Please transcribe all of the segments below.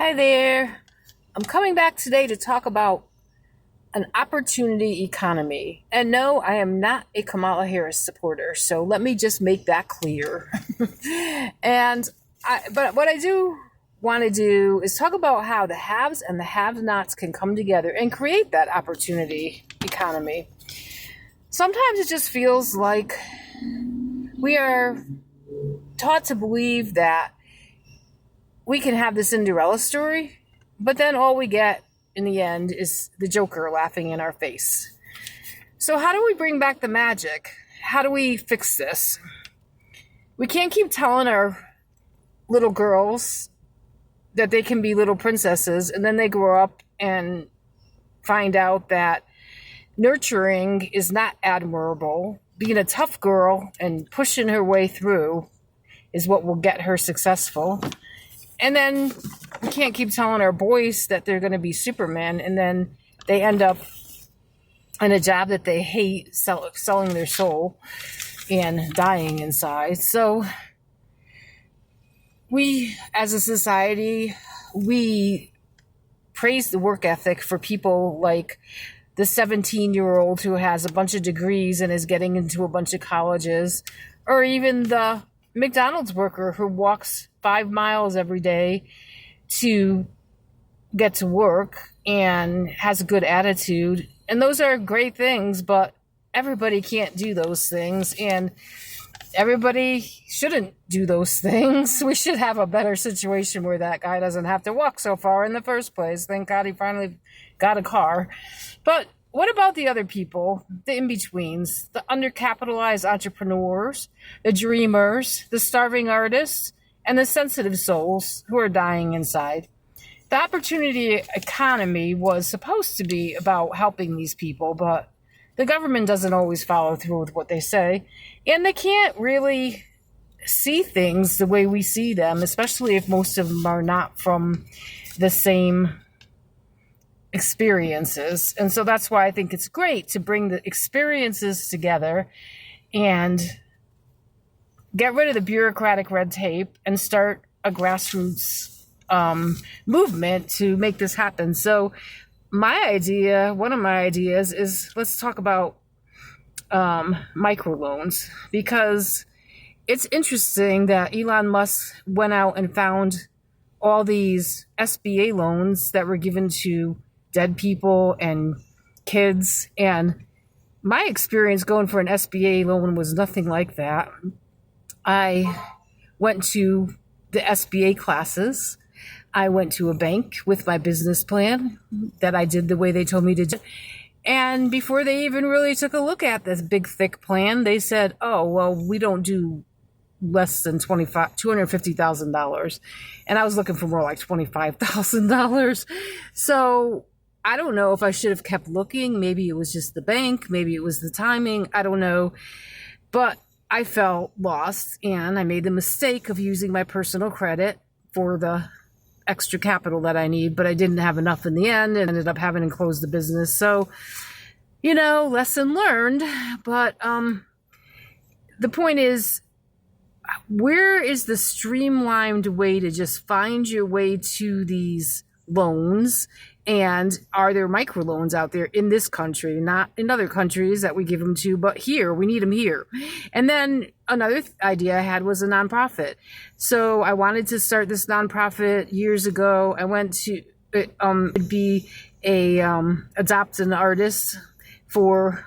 Hi there. I'm coming back today to talk about an opportunity economy. And no, I am not a Kamala Harris supporter, so let me just make that clear. But what I do want to do is talk about how the haves and the have-nots can come together and create that opportunity economy. Sometimes it just feels like we are taught to believe that we can have this Cinderella story, but then all we get in the end is the Joker laughing in our face. So how do we bring back the magic? How do we fix this? We can't keep telling our little girls that they can be little princesses, and then they grow up and find out that nurturing is not admirable. Being a tough girl and pushing her way through is what will get her successful. And then we can't keep telling our boys that they're going to be Superman, and then they end up in a job that they hate, selling their soul and dying inside. So we, as a society, we praise the work ethic for people like the 17-year-old who has a bunch of degrees and is getting into a bunch of colleges, or even the McDonald's worker who walks 5 miles every day to get to work and has a good attitude. And those are great things, but everybody can't do those things, and everybody shouldn't do those things. We should have a better situation where that guy doesn't have to walk so far in the first place. Thank God he finally got a car. But what about the other people, the in-betweens, the undercapitalized entrepreneurs, the dreamers, the starving artists, and the sensitive souls who are dying inside? The opportunity economy was supposed to be about helping these people, but the government doesn't always follow through with what they say, and they can't really see things the way we see them, especially if most of them are not from the same experiences. And so that's why I think it's great to bring the experiences together and get rid of the bureaucratic red tape and start a grassroots movement to make this happen. So one of my ideas is, let's talk about microloans, because it's interesting that Elon Musk went out and found all these SBA loans that were given to dead people and kids. And my experience going for an SBA loan was nothing like that. I went to the SBA classes. I went to a bank with my business plan that I did the way they told me to do. And before they even really took a look at this big, thick plan, they said, oh, well, we don't do less than $250,000. And I was looking for more like $25,000. So I don't know if I should have kept looking. Maybe it was just the bank. Maybe it was the timing. I don't know. But I felt lost, and I made the mistake of using my personal credit for the extra capital that I need, but I didn't have enough in the end and ended up having to close the business. So, lesson learned. But the point is, where is the streamlined way to just find your way to these loans? And are there microloans out there in this country, not in other countries that we give them to, but here, we need them here. And then another idea I had was a nonprofit. So I wanted to start this nonprofit years ago. I went to, it'd be adopt an artist for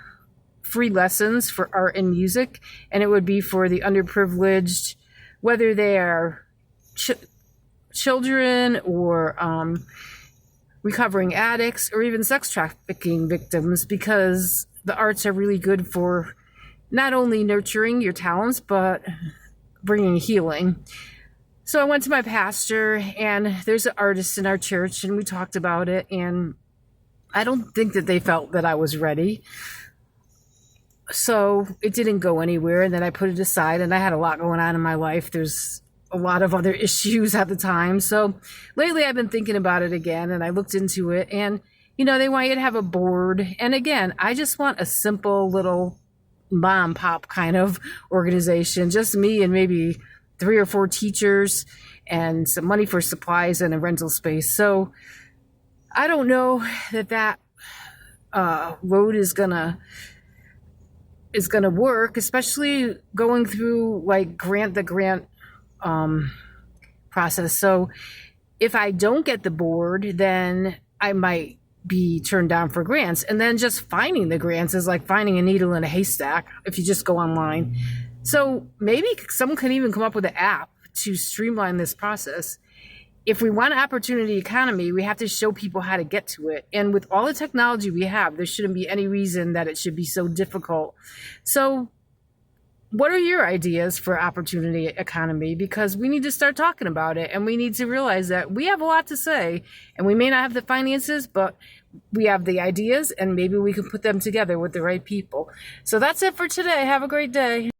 free lessons for art and music. And it would be for the underprivileged, whether they are children or, recovering addicts, or even sex trafficking victims, because the arts are really good for not only nurturing your talents, but bringing healing. So I went to my pastor, and there's an artist in our church, and we talked about it, and I don't think that they felt that I was ready. So it didn't go anywhere, and then I put it aside, and I had a lot going on in my life. There's a lot of other issues at the time. So lately I've been thinking about it again, and I looked into it, and they want you to have a board. And again, I just want a simple little mom pop kind of organization, just me and maybe 3 or 4 teachers. and some money for supplies and a rental space. So I don't know that road is gonna work, especially going through like the grant process. So if I don't get the board, then I might be turned down for grants. And then just finding the grants is like finding a needle in a haystack if you just go online. So maybe someone can even come up with an app to streamline this process. If we want an opportunity economy, we have to show people how to get to it. And with all the technology we have, there shouldn't be any reason that it should be so difficult. So what are your ideas for opportunity economy? Because we need to start talking about it, and we need to realize that we have a lot to say, and we may not have the finances, but we have the ideas, and maybe we can put them together with the right people. So that's it for today. Have a great day.